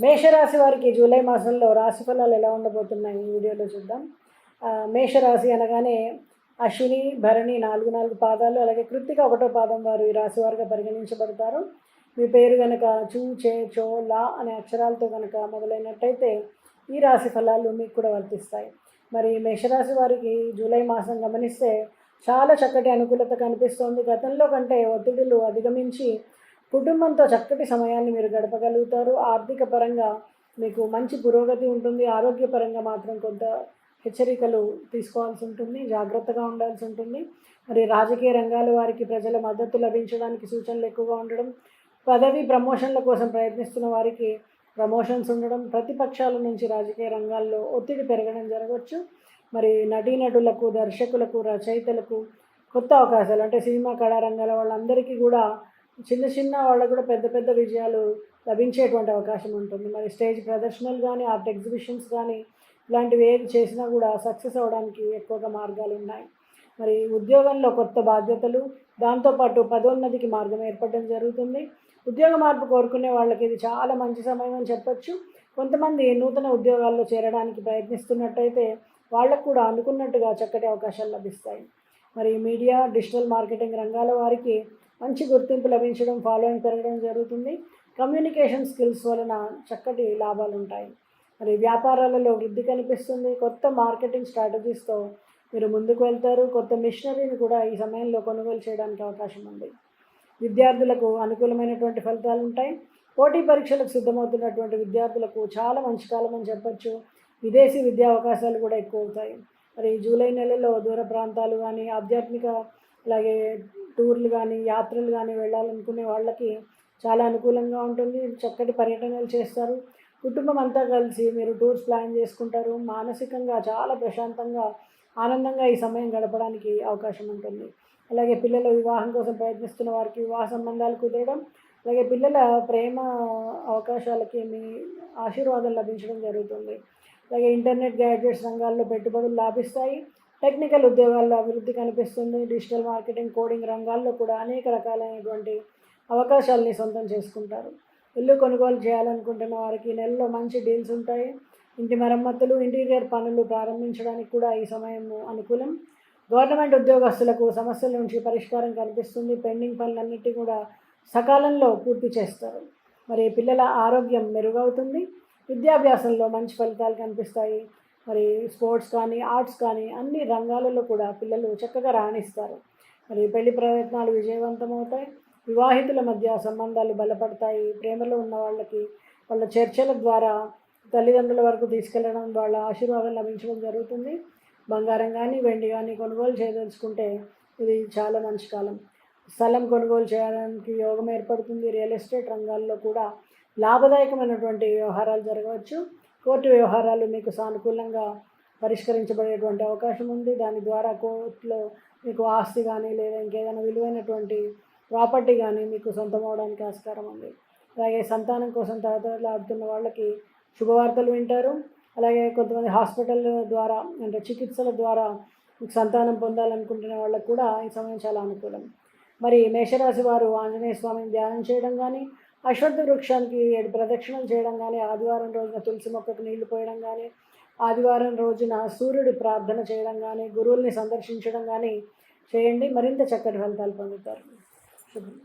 మేషరాశి వారికి జూలై మాసంలో రాశి ఫలాలు ఎలా ఉండబోతున్నాయి ఈ వీడియోలో చూద్దాం. మేషరాశి అనగానే అశ్విని, భరణి 4 పాదాలు, అలాగే కృత్తిక 1వ పాదం వారు ఈ రాశి వారుగా పరిగణించబడతారు. మీ పేరు కనుక చూ, చే, చో, లా అనే అక్షరాలతో కనుక మొదలైనట్టయితే ఈ రాశి ఫలాలు మీకు కూడా వర్తిస్తాయి. మరి మేషరాశి వారికి జూలై మాసం గమనిస్తే చాలా చక్కటి అనుకూలత కనిపిస్తోంది. గతంలో కంటే ఒత్తిడులు అధిగమించి కుటుంబంతో చక్కటి సమయాన్ని మీరు గడపగలుగుతారు. ఆర్థిక పరంగా మీకు మంచి పురోగతి ఉంటుంది. ఆరోగ్యపరంగా మాత్రం కొంత హెచ్చరికలు తీసుకోవాల్సి ఉంటుంది, జాగ్రత్తగా ఉండాల్సి ఉంటుంది. మరి రాజకీయ రంగాల వారికి ప్రజల మద్దతు లభించడానికి సూచనలు ఎక్కువగా ఉండడం, పదవి ప్రమోషన్ల కోసం ప్రయత్నిస్తున్న వారికి ప్రమోషన్స్ ఉండడం, ప్రతిపక్షాల నుంచి రాజకీయ రంగాల్లో ఒత్తిడి పెరగడం జరగవచ్చు. మరి నటీనటులకు, దర్శకులకు, రచయితలకు కొత్త అవకాశాలు అంటే సినిమా కళారంగాల వాళ్ళందరికీ కూడా చిన్న వాళ్ళకు కూడా పెద్ద పెద్ద విజయాలు లభించేటువంటి అవకాశం ఉంటుంది. మరి స్టేజ్ ప్రదర్శనలు కానీ, ఆర్ట్ ఎగ్జిబిషన్స్ కానీ ఇలాంటివి ఏది చేసినా కూడా సక్సెస్ అవ్వడానికి ఎక్కువగా మార్గాలు ఉన్నాయి. మరి ఉద్యోగంలో కొత్త బాధ్యతలు, దాంతోపాటు పదోన్నతికి మార్గం ఏర్పడడం జరుగుతుంది. ఉద్యోగ మార్పు కోరుకునే వాళ్ళకి ఇది చాలా మంచి సమయం అని చెప్పచ్చు. కొంతమంది నూతన ఉద్యోగాల్లో చేరడానికి ప్రయత్నిస్తున్నట్టయితే వాళ్ళకు కూడా అనుకున్నట్టుగా చక్కటి అవకాశాలు లభిస్తాయి. మరి మీడియా, డిజిటల్ మార్కెటింగ్ రంగాల వారికి మంచి గుర్తింపు లభించడం, ఫాలోయింగ్ పెరగడం జరుగుతుంది. కమ్యూనికేషన్ స్కిల్స్ వలన చక్కటి లాభాలు ఉంటాయి. మరి వ్యాపారాలలో వృద్ధి కనిపిస్తుంది. కొత్త మార్కెటింగ్ స్ట్రాటజీస్తో మీరు ముందుకు వెళ్తారు. కొత్త మిషనరీని కూడా ఈ సమయంలో కొనుగోలు చేయడానికి అవకాశం ఉంది. విద్యార్థులకు అనుకూలమైనటువంటి ఫలితాలు ఉంటాయి. పోటీ పరీక్షలకు సిద్ధమవుతున్నటువంటి విద్యార్థులకు చాలా మంచి కాలం అని చెప్పచ్చు. విదేశీ విద్యా అవకాశాలు కూడా ఎక్కువ అవుతాయి. మరి జూలై నెలలో దూర ప్రాంతాలు కానీ, ఆధ్యాత్మిక అలాగే టూర్లు కానీ, యాత్రలు కానీ వెళ్ళాలనుకునే వాళ్ళకి చాలా అనుకూలంగా ఉంటుంది. చక్కటి పర్యటనలు చేస్తారు. కుటుంబం అంతా కలిసి మీరు టూర్స్ ప్లాన్ చేసుకుంటారు. మానసికంగా చాలా ప్రశాంతంగా, ఆనందంగా ఈ సమయం గడపడానికి అవకాశం ఉంటుంది. అలాగే పిల్లల వివాహం కోసం ప్రయత్నిస్తున్న వారికి వివాహ సంబంధాలు కుదరడం, అలాగే పిల్లల ప్రేమ అవకాశాలకి మీ ఆశీర్వాదం లభించడం జరుగుతుంది. అలాగే ఇంటర్నెట్, గ్యాడ్జెట్స్ రంగాల్లో పెట్టుబడులు లాభిస్తాయి. టెక్నికల్ ఉద్యోగాల్లో అభివృద్ధి కనిపిస్తుంది. డిజిటల్ మార్కెటింగ్, కోడింగ్ రంగాల్లో కూడా అనేక రకాలైనటువంటి అవకాశాలని సొంతం చేసుకుంటారు. ఇల్లు కొనుగోలు చేయాలనుకుంటున్న వారికి నెలలో మంచి డీల్స్ ఉంటాయి. ఇంటి మరమ్మతులు, ఇంటీరియర్ పనులు ప్రారంభించడానికి కూడా ఈ సమయం అనుకూలం. గవర్నమెంట్ ఉద్యోగస్తులకు సమస్యల నుంచి పరిష్కారం కనిపిస్తుంది. పెండింగ్ పనులన్నిటి కూడా సకాలంలో పూర్తి చేస్తారు. మరి పిల్లల ఆరోగ్యం మెరుగవుతుంది. విద్యాభ్యాసంలో మంచి ఫలితాలు కనిపిస్తాయి. మరి స్పోర్ట్స్ కానీ, ఆర్ట్స్ కానీ అన్ని రంగాలలో కూడా పిల్లలు చక్కగా రాణిస్తారు. మరి పెళ్లి ప్రయత్నాలు విజయవంతమవుతాయి. వివాహితుల మధ్య సంబంధాలు బలపడతాయి. ప్రేమలో ఉన్న వాళ్ళకి వాళ్ళ చర్చల ద్వారా తల్లిదండ్రుల వరకు తీసుకెళ్లడం, వాళ్ళ ఆశీర్వాదం లభించడం జరుగుతుంది. బంగారం కానీ, వెండి కానీ కొనుగోలు చేయదలుచుకుంటే ఇది చాలా మంచి కాలం. స్థలం కొనుగోలు చేయడానికి యోగం ఏర్పడుతుంది. రియల్ ఎస్టేట్ రంగాల్లో కూడా లాభదాయకమైనటువంటి వ్యవహారాలు జరగవచ్చు. కోర్టు వ్యవహారాలు మీకు సానుకూలంగా పరిష్కరించబడేటువంటి అవకాశం ఉంది. దాని ద్వారా కోర్టులో మీకు ఆస్తి కానీ, లేదా ఇంకేదైనా విలువైనటువంటి ప్రాపర్టీ కానీ మీకు సొంతం అవడానికి ఆస్కారం ఉంది. అలాగే సంతానం కోసం తహతహలాడుతున్న వాళ్ళకి శుభవార్తలు వింటారు. అలాగే కొంతమంది హాస్పిటల్ ద్వారా అంటే చికిత్సల ద్వారా మీకు సంతానం పొందాలనుకుంటున్న వాళ్ళకు కూడా ఈ సమయం చాలా అనుకూలం. మరి మేషరాశి వారు ఆంజనేయ స్వామిని ధ్యానం చేయడం కానీ, అశ్వత్థ వృక్షానికి 7 ప్రదక్షిణలు చేయడం కానీ, ఆదివారం రోజున తులసి మొక్కకు నీళ్లు పోయడం కానీ, ఆదివారం రోజున సూర్యుడి ప్రార్థన చేయడం కానీ, గురువుల్ని సందర్శించడం కానీ చేయండి. మరింత చక్కటి ఫలితాలు పొందుతారు. శుభం.